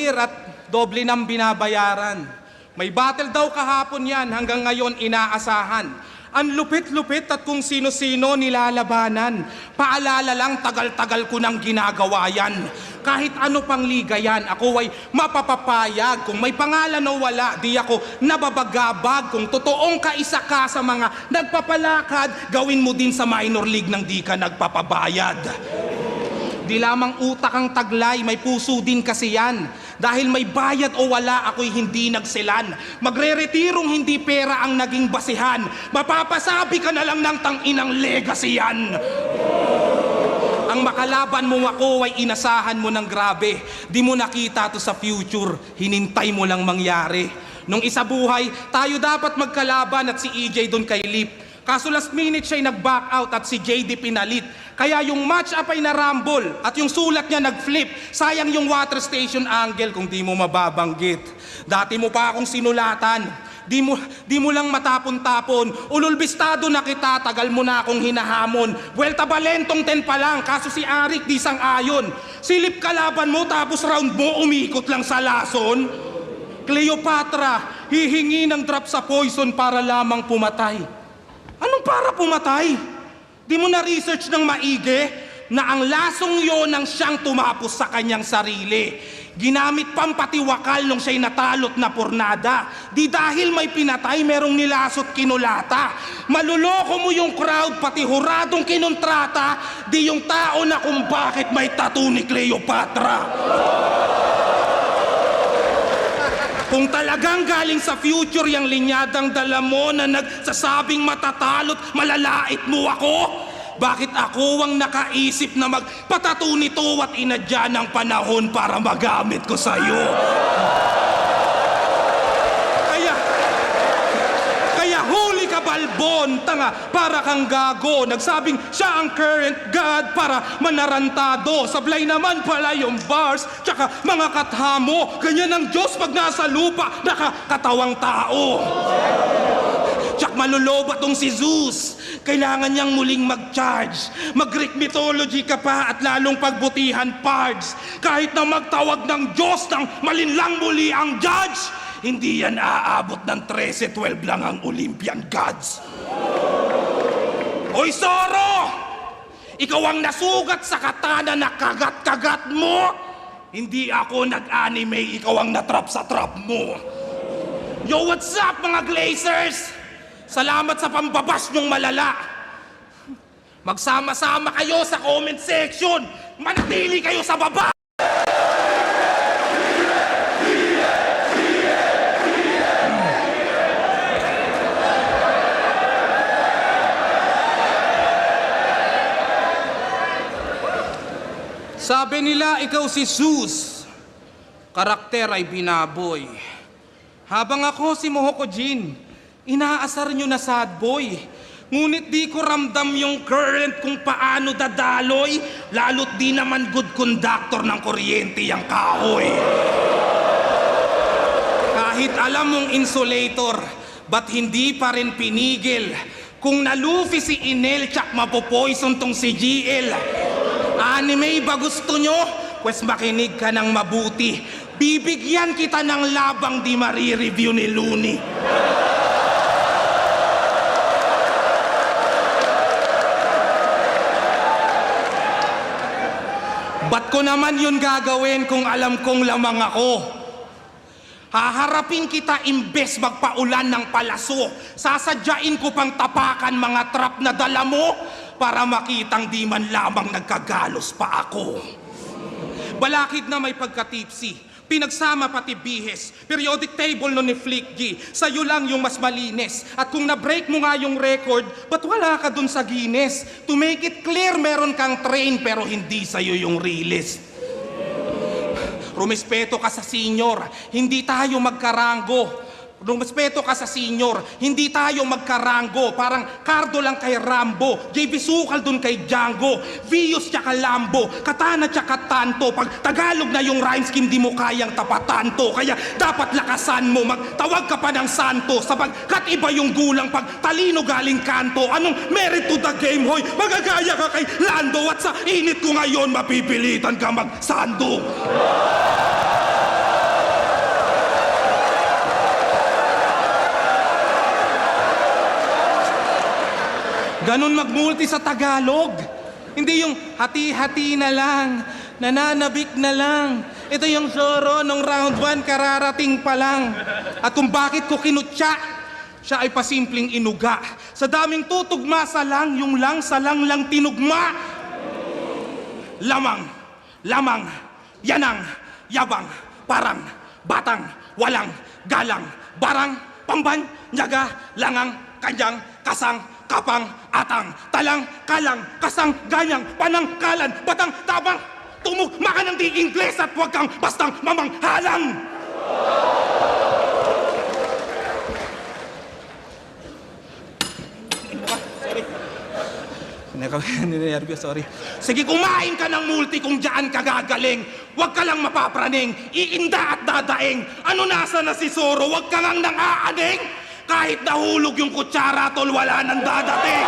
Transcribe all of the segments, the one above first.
year at doble ng binabayaran. May battle daw kahapon yan, hanggang ngayon inaasahan. Ang lupit-lupit at kung sino-sino nilalabanan. Paalala lang, tagal-tagal ko nang ginagawa yan. Kahit ano pang liga yan, ako ay mapapapayag. Kung may pangalan o wala, di ako nababagabag. Kung totoong kaisa ka sa mga nagpapalakad, gawin mo din sa minor league nang di ka nagpapabayad. Di lamang utak ang taglay, may puso din kasi yan. Dahil may bayad o wala, ako'y hindi nagsilan. Magre-retirong hindi pera ang naging basihan. Mapapasabi ka na lang ng tanginang legacy yan. Ang makalaban mo ako ay inasahan mo ng grabe. Di mo nakita to sa future, hinintay mo lang mangyari. Nung isa buhay, tayo dapat magkalaban at si EJ doon kay Lip. Kaso last minute siya'y nag-back out at si JD pinalit. Kaya yung match-up ay narambol at yung sulat niya nag-flip. Sayang yung water station angle kung di mo mababanggit. Dati mo pa akong sinulatan. Di mo lang matapon-tapon. Ululbistado na kita, tagal mo na akong hinahamon. Buwelta balentong 10 pa lang, kaso si Arik di sang-ayon. Silip kalaban mo tapos round mo umikot lang sa lason. Cleopatra, hihingi ng drop sa poison para lamang pumatay. Anong para pumatay? Di mo na-research ng maigi na ang lasong yon ang siyang tumapos sa kanyang sarili. Ginamit pampatiwakal nung siya'y natalot na pornada. Di dahil may pinatay, merong nilasot kinulata. Maluloko mo yung crowd, pati huradong kinontrata. Di yung tao na kung bakit may tattoo ni Cleopatra. Kung talagang galing sa future yung linyadang dala mo na nagsasabing matatalot, malalait mo ako? Bakit ako ang nakaisip na magpatato nito at inadya ng panahon para magamit ko sa'yo? Kaya huli ka balbon, tanga, para kang gago. Nagsabing siya ang current god para manarantado. Sablay naman pala yung bars, tsaka mga kathamo. Ganyan ang Diyos pag nasa lupa, nakakatawang tao. Tsak maluloba tong si Zeus. Kailangan niyang muling mag-charge. Mag-Greek mythology ka pa at lalong pagbutihan parts. Kahit na magtawag ng Diyos ng malinlang muli ang judge, hindi yan aabot ng 13-12 lang ang Olympian gods. Hoy Zoro! Ikaw ang nasugat sa katana na kagat-kagat mo. Hindi ako nag-anime, ikaw ang natrap sa trap mo. Yo, what's up mga Glazers? Salamat sa pambabas nyong malala. Magsama-sama kayo sa comment section. Manatili kayo sa baba. Sabi nila ikaw si Zeus. Karakter ay binaboy. Habang ako si Mohoko Jin, inaasar nyo na sad boy. Ngunit di ko ramdam yung current kung paano dadaloy, lalo't di naman good conductor ng kuryente yung kahoy. Kahit alam mong insulator, ba't hindi pa rin pinigil? Kung nalufi si Inel, tsak mapopoison tong si GL. Anime ba gusto nyo? Pwes makinig ka ng mabuti. Bibigyan kita ng labang di marireview ni Looney. Ba't ko naman yun gagawin kung alam kong lamang ako? Haharapin kita imbes magpaulan ng palaso. Sasadyain ko pang tapakan mga trap na dala mo para makitang di man lamang nagkagalos pa ako. Balakid na may pagkatipsi, pinagsama pati bihes, periodic table no ni Flick G, sa'yo lang yung mas malinis. At kung na-break mo nga yung record, ba't wala ka dun sa Guinness? To make it clear, meron kang train pero hindi sa'yo yung release. Rumespeto ka sa senior, hindi tayo magkarango. Rumespeto ka sa senior, hindi tayo magkarango. Parang Cardo lang kay Rambo, JB Sukal dun kay Django, Vios tsaka Lambo, Katana tsaka Tanto. Pag Tagalog na yung rhyme scheme, di mo kayang tapatan to. Kaya dapat lakasan mo, magtawag ka pa ng santo. Sapagkat iba yung gulang pag talino galing kanto. Anong merit to the game, hoy? Magagaya ka kay Lando at sa init ko ngayon, mapipilitan ka magsando. Ganon magmulti sa Tagalog. Hindi yung hati-hati na lang, nananabik na lang. Ito yung soro nung round 1, kararating pa lang. At kung bakit ko kinutya, siya ay pasimpleng inuga. Sa daming tutugma sa lang, yung lang sa lang tinugma. Lamang, lamang, yanang, yabang, parang, batang, walang, galang, barang, pamban, nyaga, langang, kanyang, kasang, kapang, atang, talang, kalang, kasang, ganyang, panangkalan, batang, tabang, tumugma ka ng di Ingles at huwag kang bastang mamanghalang! Ninervyos, sorry. Sige, kumain ka ng multi kung dyan ka gagaling. Huwag ka lang mapapraning, iinda at dadaing. Ano nasa na si Soro, huwag ka lang nang aaning. Kahit nahulog yung kutsara, tol, wala nang dadating.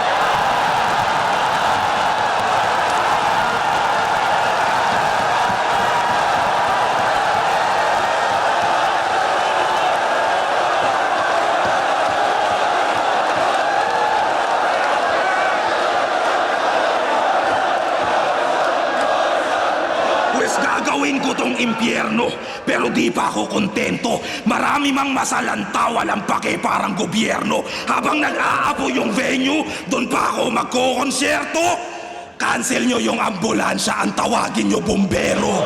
Gagawin ko tong impyerno, pero di pa ako kontento. Marami mang masalanta, walang pake parang gobyerno. Habang nag-aapo yung venue, doon pa ako magkokonsyerto. Cancel nyo yung ambulansya, ang tawagin nyo bumbero.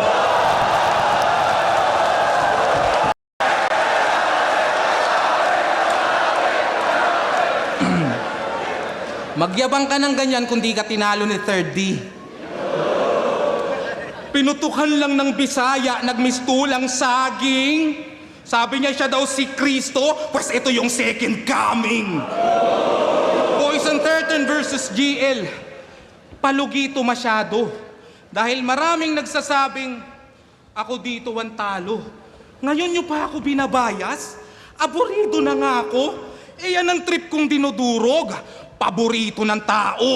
Magyabang ka ng ganyan kung di ka tinalo ni 3rd D. Pinutukan lang ng Bisaya, nagmistulang saging. Sabi niya siya daw si Kristo, pues ito yung second coming. Poison 13 versus GL. Palugito masyado. Dahil maraming nagsasabing, ako dito ang talo. Ngayon niyo pa ako binabayas? Aburido na nga ako. Eh yan ang trip kong dinudurog. Paborito ng tao.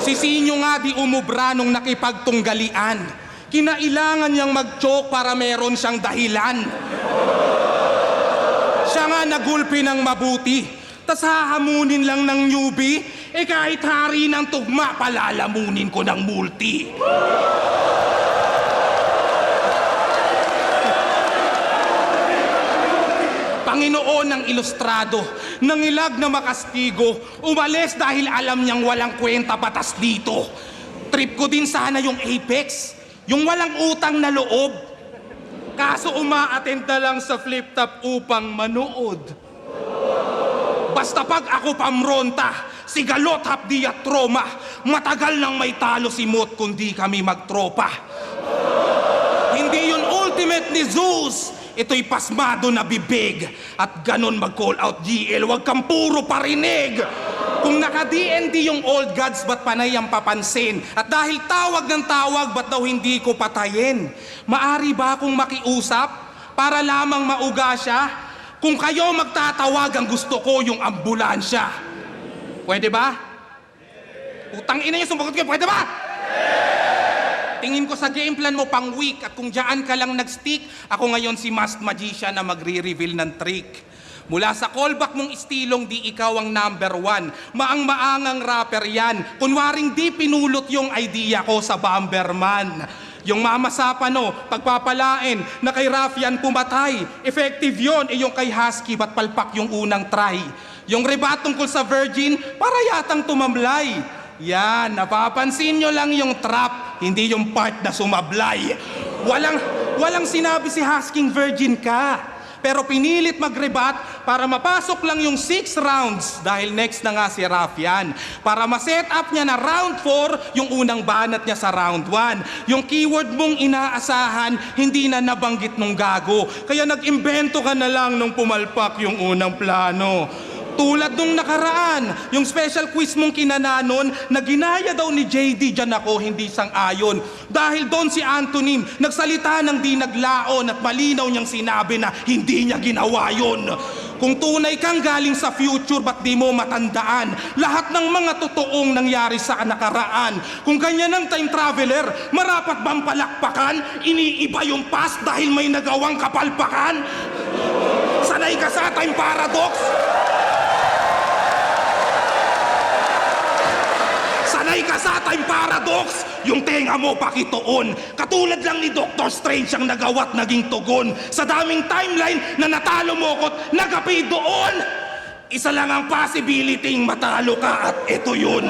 Si Sinyo nga di umubra nung nakipagtunggalian. Kinailangan niyang mag-choke para meron siyang dahilan. Siya nga nagulpi ng mabuti. Tas hahamunin lang ng newbie, eh kahit hari ng tugma, palalamunin ko ng multi. Panginoon ng ilustrado, nangilag na makastigo, umalis dahil alam niyang walang kwenta batas dito. Trip ko din sana yung Apex, yung walang utang na loob. Kaso uma-attend na lang sa flip top upang manood. Basta pag ako pamronta, si Galot hapdi at Troma, matagal nang may talo si Mot kundi kami magtropa. Hindi yun ultimate ni Zeus, ito'y pasmado na bibig. At ganon mag-call out GL, wag kang puro parinig. Kung naka-DND yung old gods, ba't panay ang papansin? At dahil tawag ng tawag, ba't daw hindi ko patayin? Maari ba akong makiusap para lamang mauga siya? Kung kayo magtatawag, ang gusto ko yung ambulansya. Pwede ba? Utang ina niyo, sumagot kayo, pwede ba? Tingin ko sa game plan mo pang week at kung dyan ka lang nag-stick, ako ngayon si Masked Magician na magre-reveal ng trick. Mula sa callback mong istilong di ikaw ang number 1. Maang-maangang rapper yan. Kunwaring di pinulot yung idea ko sa Bomberman. Yung mamasa pa no, pagpapalain na kay Raffian pumatay. Effective yon, yung kay Husky ba't palpak yung unang try. Yung rebat tungkol sa Virgin, para yatang tumamlay. Yan, napapansin nyo lang yung trap, hindi yung part na sumablay. Walang sinabi si Husking virgin ka. Pero pinilit mag-rebat para mapasok lang yung 6 rounds dahil next na nga si Raffian. Para ma-set up niya na round 4 yung unang banat niya sa round 1. Yung keyword mong inaasahan, hindi na nabanggit nung gago. Kaya nag-imbento ka na lang nung pumalpak yung unang plano. Tulad nung nakaraan, yung special quiz mong kinananon na ginaya daw ni JD, dyan ako hindi sang-ayon. Dahil doon si Antonym nagsalita ng di naglaon at malinaw niyang sinabi na hindi niya ginawa yun. Kung tunay kang galing sa future, ba't di mo matandaan lahat ng mga totoong nangyari sa nakaraan? Kung ganyan ang time traveler, marapat bang palakpakan? Iniiba yung past dahil may nagawang kapalpakan? Sanay ka sa time paradox? Nasa time paradox, yung tenga mo pakitoon. Katulad lang ni Doctor Strange ang nagawa't naging tugon. Sa daming timeline na natalo mo ko't nagapi doon. Isa lang ang possibility matalo ka at ito yun.